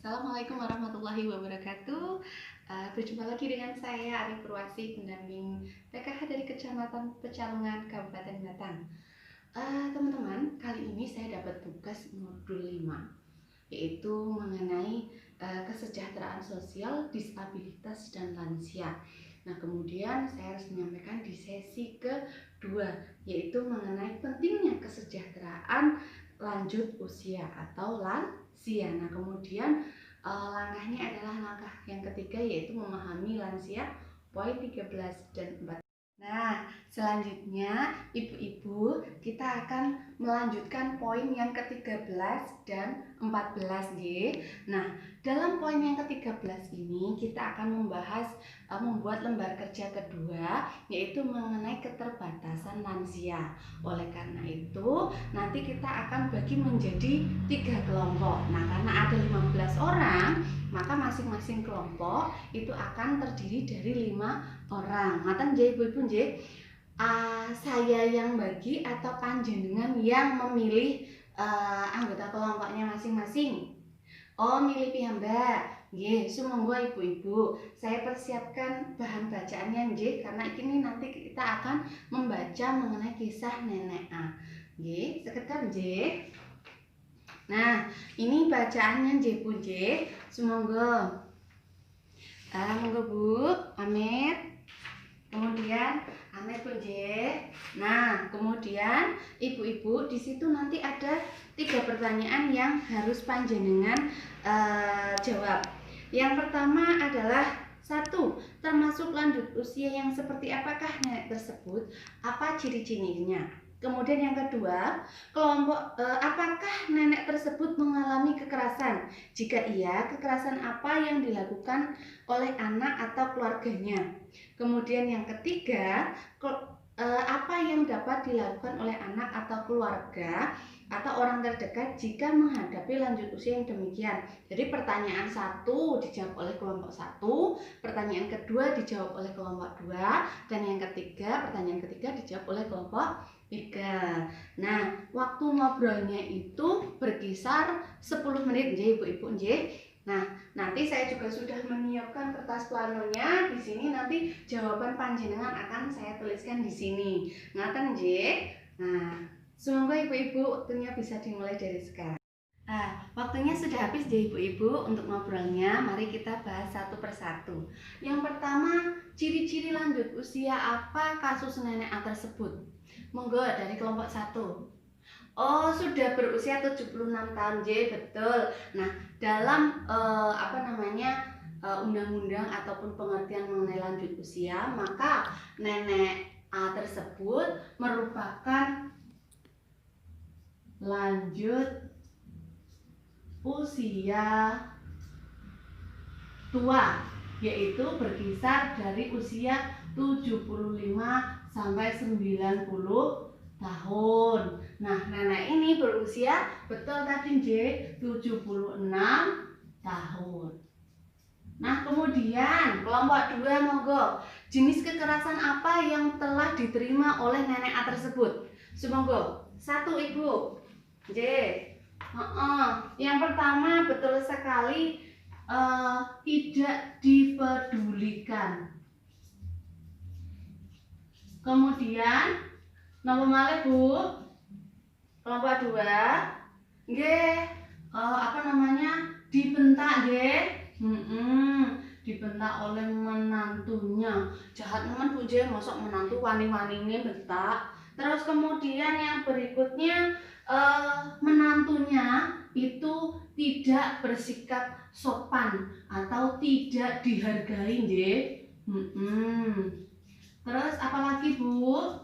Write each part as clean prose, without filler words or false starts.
Assalamualaikum warahmatullahi wabarakatuh. Berjumpa lagi dengan saya Ari Purwasi, pendamping PKH dari Kecamatan Pecalungan, Kabupaten Batang. Teman-teman, kali ini saya dapat tugas modul 5, yaitu mengenai kesejahteraan sosial, disabilitas, dan lansia. Nah, kemudian saya harus menyampaikan di sesi kedua, yaitu mengenai pentingnya kesejahteraan lanjut usia atau lansia. Nah, kemudian langkahnya adalah langkah yang ketiga, yaitu memahami lansia, poin 13 dan 14. Nah, selanjutnya ibu-ibu kita akan melanjutkan poin yang ke-13 dan 14 G. Nah, dalam poin yang ke-13 ini kita akan membahas membuat lembar kerja kedua, yaitu mengenai keterbatasan lansia. Oleh karena itu, nanti kita akan bagi menjadi 3 kelompok. Nah, karena ada 15 orang, maka masing-masing kelompok itu akan terdiri dari 5 orang. Ngaten nggih ibu-ibu nggih. Saya yang bagi atau panjenengan yang memilih anggota kelompoknya masing-masing? Oh, milih piyambak. Nggih, sumangga ibu-ibu. Saya persiapkan bahan bacaannya nggih, karena ini nanti kita akan membaca mengenai kisah nenek A. Nggih, sekedar nggih. Nah, ini bacaannya nggih Bu nggih. Sumangga. Monggo Bu, Amit. Kemudian Amit Bu nggih. Nah, kemudian ibu-ibu di situ nanti ada 3 pertanyaan yang harus panjenengan jawab. Yang pertama adalah 1. Termasuk lanjut usia yang seperti apakah nenek tersebut? Apa ciri-cirinya? Kemudian yang kedua, kelompok apakah nenek tersebut mengalami kekerasan? Jika iya, kekerasan apa yang dilakukan oleh anak atau keluarganya? Kemudian yang ketiga, apa yang dapat dilakukan oleh anak atau keluarga atau orang terdekat jika menghadapi lanjut usia yang demikian. Jadi pertanyaan 1 dijawab oleh kelompok 1, pertanyaan kedua dijawab oleh kelompok 2, dan yang ketiga, pertanyaan ketiga dijawab oleh kelompok 3. Nah, waktu ngobrolnya itu berkisar 10 menit nggih ibu-ibu nggih. Nah, nanti saya juga sudah menyiapkan kertas planonya. Di sini nanti jawaban panjenengan akan saya tuliskan di sini. Ngaten nggih. Nah, semoga ibu-ibu waktunya bisa dimulai dari sekarang. Nah, waktunya sudah habis deh ibu-ibu untuk ngobrolnya. Mari kita bahas satu persatu. Yang pertama, ciri-ciri lanjut usia apa kasus nenek A tersebut? Monggo dari kelompok 1. Oh, sudah berusia 76 tahun, J, betul. Nah, dalam undang-undang ataupun pengertian mengenai lanjut usia, maka nenek A tersebut merupakan lanjut usia tua, yaitu berkisar dari usia 75 sampai 90 tahun. Nah, nenek ini berusia betul tadi J, 76 tahun. Nah, kemudian kelompok 2 monggo. Jenis kekerasan apa yang telah diterima oleh nenek A tersebut? Monggo. 1 Ibu. J. Yang pertama betul sekali tidak dipedulikan. Kemudian nomor malih Bu, kelompok 2 nggih dibentak nggih. Dibentak oleh menantunya. Jahat nemen Bu nggih, mosok menantu wani-wanine bentak. Terus kemudian yang berikutnya menantunya itu tidak bersikap sopan atau tidak dihargai nggih. Terus apalagi Bu?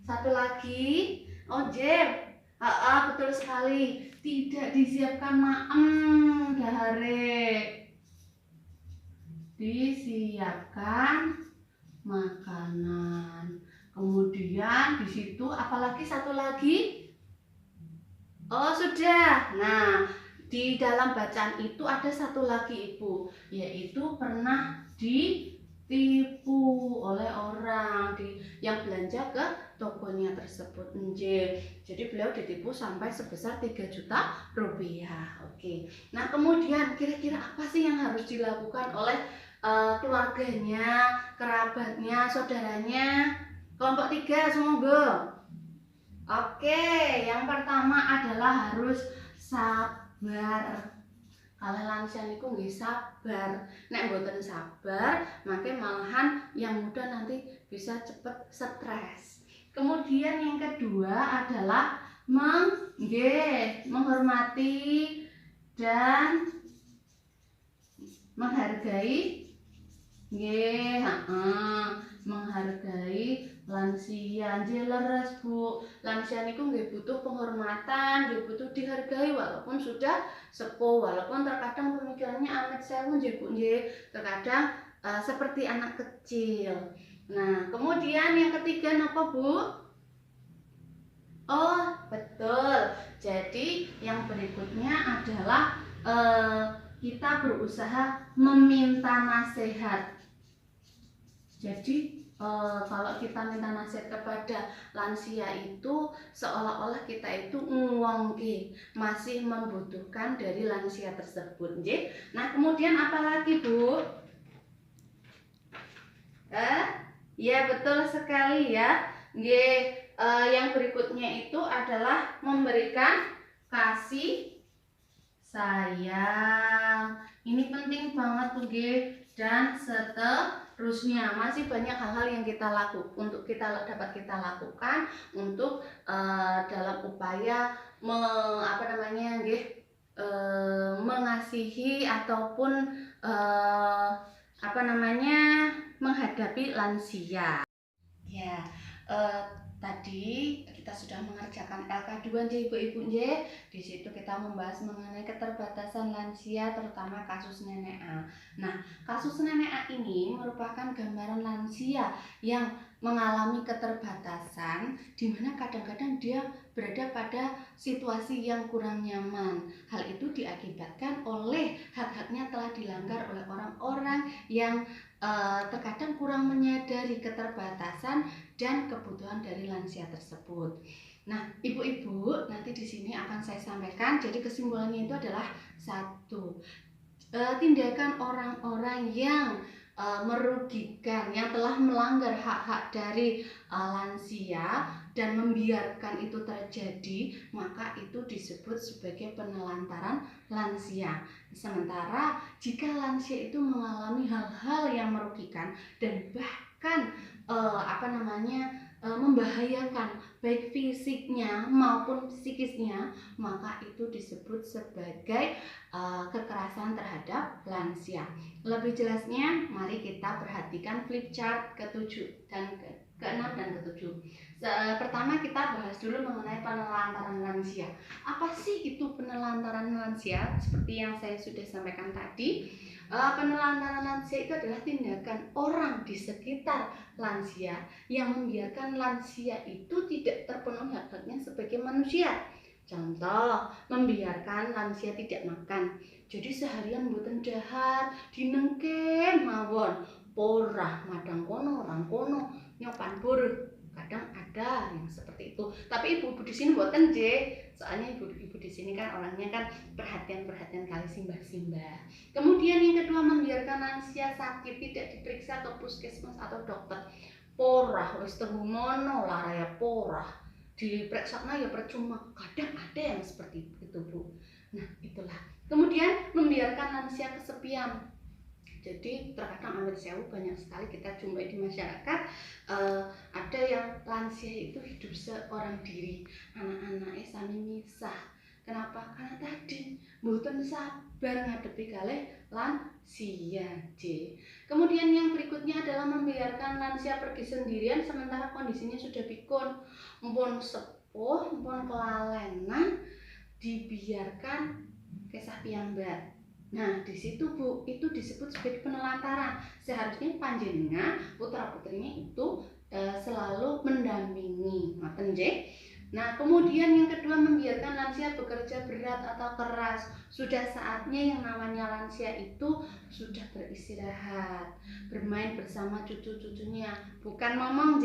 Satu lagi, betul sekali, tidak disiapkan maem dahare. Disiapkan makanan. Kemudian di situ apalagi satu lagi? Oh, sudah. Nah, di dalam bacaan itu ada satu lagi Ibu, yaitu pernah ditipu oleh orang yang belanja ke tokonya tersebut. Jadi beliau ditipu sampai sebesar 3 juta rupiah. Oke. Nah, kemudian kira-kira apa sih yang harus dilakukan oleh keluarganya, kerabatnya, saudaranya? Kelompok 3 semoga. Oke, yang pertama adalah harus sabar. Kalau lansia niku nggih sabar. Nek mboten sabar, maka malahan yang muda nanti bisa cepet stres. Kemudian yang kedua adalah menghormati dan menghargai menghargai lansia. Leres Bu, lansia niku nggih butuh penghormatan, nggih butuh dihargai walaupun sudah sepuh, walaupun terkadang pemikirannya amit sewu nggih Bu nggih, terkadang seperti anak kecil. Nah, kemudian yang ketiga napa Bu? Oh, betul. Jadi yang berikutnya adalah kita berusaha meminta nasihat. Jadi kalau kita minta nasihat kepada lansia itu seolah-olah kita itu ngwongke, masih membutuhkan dari lansia tersebut. Nah, kemudian apa lagi Bu? Ya betul sekali ya. Yang berikutnya itu adalah memberikan kasih sayang. Ini penting banget tuh dan seterusnya. Masih banyak hal-hal yang dapat kita lakukan untuk dalam upaya mengasihi ataupun menghadapi lansia. Ya, tadi kita sudah mengerjakan LK2 Ibu-ibu. Di situ kita membahas mengenai keterbatasan lansia, terutama kasus nenek A. Nah, kasus nenek A ini merupakan gambaran lansia yang mengalami keterbatasan, di mana kadang-kadang dia berada pada situasi yang kurang nyaman. Hal itu diakibatkan oleh hak-haknya telah dilanggar oleh orang-orang yang terkadang kurang menyadari keterbatasan dan kebutuhan dari lansia tersebut. Nah, ibu-ibu, nanti di sini akan saya sampaikan. Jadi kesimpulannya itu adalah 1. Tindakan orang-orang yang merugikan, yang telah melanggar hak-hak dari lansia dan membiarkan itu terjadi, maka itu disebut sebagai penelantaran lansia. Sementara jika lansia itu mengalami hal-hal yang merugikan dan bahkan membahayakan baik fisiknya maupun psikisnya, maka itu disebut sebagai kekerasan terhadap lansia. Lebih jelasnya, mari kita perhatikan flip chart ke-7 dan ke-6 dan ke-7. Pertama kita bahas dulu mengenai penelantaran lansia. Apa sih itu penelantaran lansia? Seperti yang saya sudah sampaikan tadi, penelantaran lansia itu adalah tindakan orang di sekitar lansia yang membiarkan lansia itu tidak terpenuhi hak-haknya sebagai manusia. Contoh, membiarkan lansia tidak makan. Jadi seharian mboten dahar, dinengke mawon, porah madang kono, orang kono, nyopan buruh. Kadang ada yang seperti itu. Tapi ibu-ibu di sini mboten soalnya ibu-ibu di sini kan orangnya kan perhatian kali simbah-simbah. Kemudian yang kedua, membiarkan lansia sakit tidak diperiksa ke puskesmas atau dokter. Porah wis tenggu mono lah raya porah. Diperiksa ya percuma. Kadang ada yang seperti itu Bu. Nah itulah. Kemudian membiarkan lansia kesepian. Jadi terkadang amit sewu banyak sekali kita jumpai di masyarakat, ada yang lansia itu hidup seorang diri, anak-anaknya sami misah. Kenapa? Karena tadi mboten sabar ngadepi kalih lansia. Kemudian yang berikutnya adalah membiarkan lansia pergi sendirian sementara kondisinya sudah pikun, mpun sepuh, mpun kelalenan, dibiarkan kesah piyambak. Nah, di situ Bu, itu disebut sebagai penelantaran. Seharusnya panjenengan putra-putrinya itu selalu mendampingi. Ngoten nggih. Nah, kemudian yang kedua, membiarkan lansia bekerja berat atau keras. Sudah saatnya yang namanya lansia itu sudah beristirahat, bermain bersama cucu-cucunya, bukan ngomong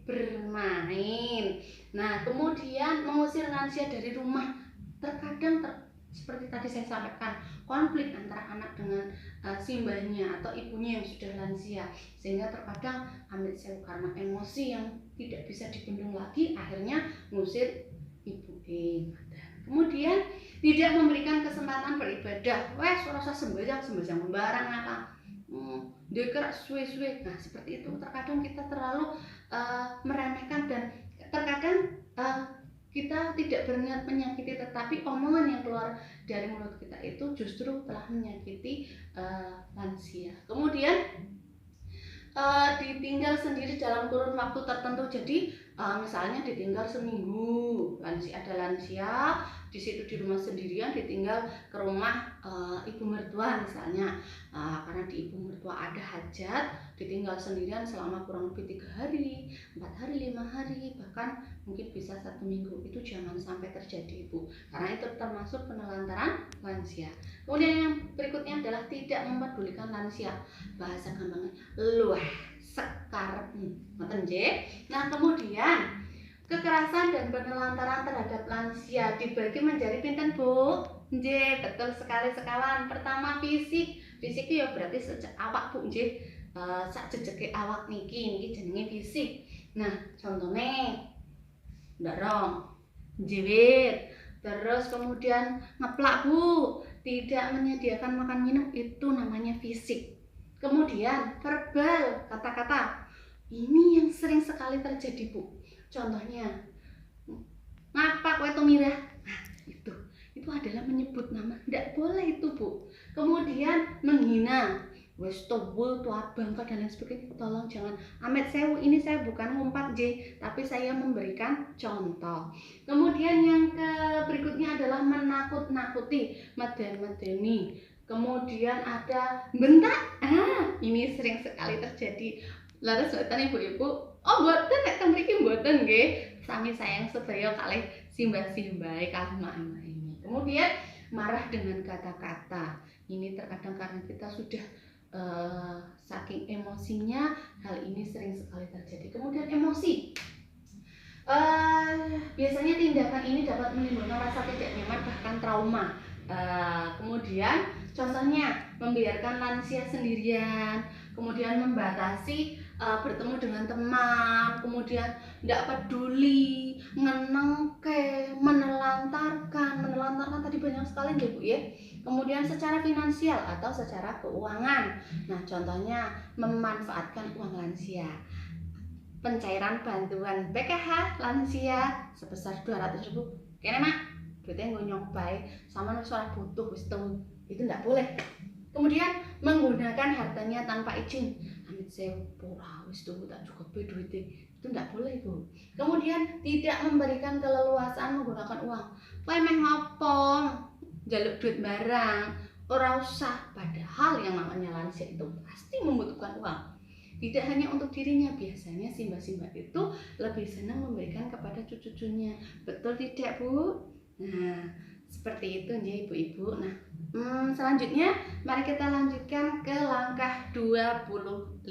bermain. Nah, kemudian mengusir lansia dari rumah. Terkadang seperti tadi saya sampaikan, konflik antara anak dengan simbahnya atau ibunya yang sudah lansia, sehingga terkadang ambil sewu karena emosi yang tidak bisa dibendung lagi, akhirnya ngusir ibu. Kemudian tidak memberikan kesempatan beribadah. Wes rasa sembahyang barang apa, dia kerak suwe-suwe. Nah, seperti itu. Terkadang kita terlalu meremehkan, dan terkadang kita tidak berniat menyakiti, tetapi omongan yang keluar dari mulut kita itu justru telah menyakiti lansia. Kemudian ditinggal sendiri dalam kurun waktu tertentu. Jadi misalnya ditinggal seminggu, ada lansia di situ di rumah sendirian, ditinggal ke rumah ibu mertua misalnya, karena di ibu mertua ada hajat, ditinggal sendirian selama kurang lebih 3 hari, 4 hari, 5 hari, bahkan mungkin bisa 1 minggu. Itu jangan sampai terjadi, Ibu, karena itu termasuk penelantaran lansia. Kemudian yang berikutnya adalah tidak mempedulikan lansia. Bahasa gampangnya luah sekar. Nah, kemudian kekerasan dan penelantaran terhadap lansia dibagi menjadi pinten, Bu? Nggih, betul sekali sekawan. Pertama, fisik. Fisik itu ya berarti sejak awak, Bu, nggih. Sak jejeke awak niki jenenge fisik. Nah, contohnya ndorong, njewit, terus kemudian ngeplak, Bu, tidak menyediakan makan minum, itu namanya fisik. Kemudian verbal, kata-kata. Ini yang sering sekali terjadi, Bu. Contohnya, ngapa kowe to mirah? Nah, itu adalah menyebut nama. Tidak boleh itu, Bu. Kemudian menghina, wes tobul, tua bangka, dan lain sebagainya. Tolong jangan. Amit sewu, ini saya bukan ngumpat tapi saya memberikan contoh. Kemudian yang berikutnya adalah menakut-nakuti, meden-medeni. Kemudian ada bentak. Ini sering sekali terjadi. Lalu soalnya ibu-ibu, oh mboten nek teng mriki mboten nggih. Sami sayang sedaya kalih simbah-simbah kalih mak-mak ini. Kemudian marah dengan kata-kata. Ini terkadang karena kita sudah saking emosinya, hal ini sering sekali terjadi. Kemudian emosi. Biasanya tindakan ini dapat menimbulkan rasa tidak nyaman, bahkan trauma. Kemudian contohnya membiarkan lansia sendirian, kemudian membatasi bertemu dengan teman, kemudian tidak peduli, ngenengke, menelantarkan tadi banyak sekali deh, Bu, ya. Kemudian secara finansial atau secara keuangan. Nah, contohnya memanfaatkan uang lansia. Pencairan bantuan PKH lansia sebesar 200.000. Kene, Mak, duitnya nggo nyobai, sama ora butuh wis itu tidak boleh. Kemudian menggunakan hartanya tanpa izin. Amit sewu ora wis tak cukup duitnya. Itu tidak boleh, Bu. Kemudian tidak memberikan keleluasaan menggunakan uang. Kowe meh ngopo njaluk duit barang, ora usah. Padahal yang namanya lansia itu pasti membutuhkan uang. Tidak hanya untuk dirinya, biasanya simbah-simbah itu lebih senang memberikan kepada cucu-cucunya. Betul tidak, Bu? Nah, seperti itu ya ibu-ibu. Nah, selanjutnya mari kita lanjutkan ke langkah 20.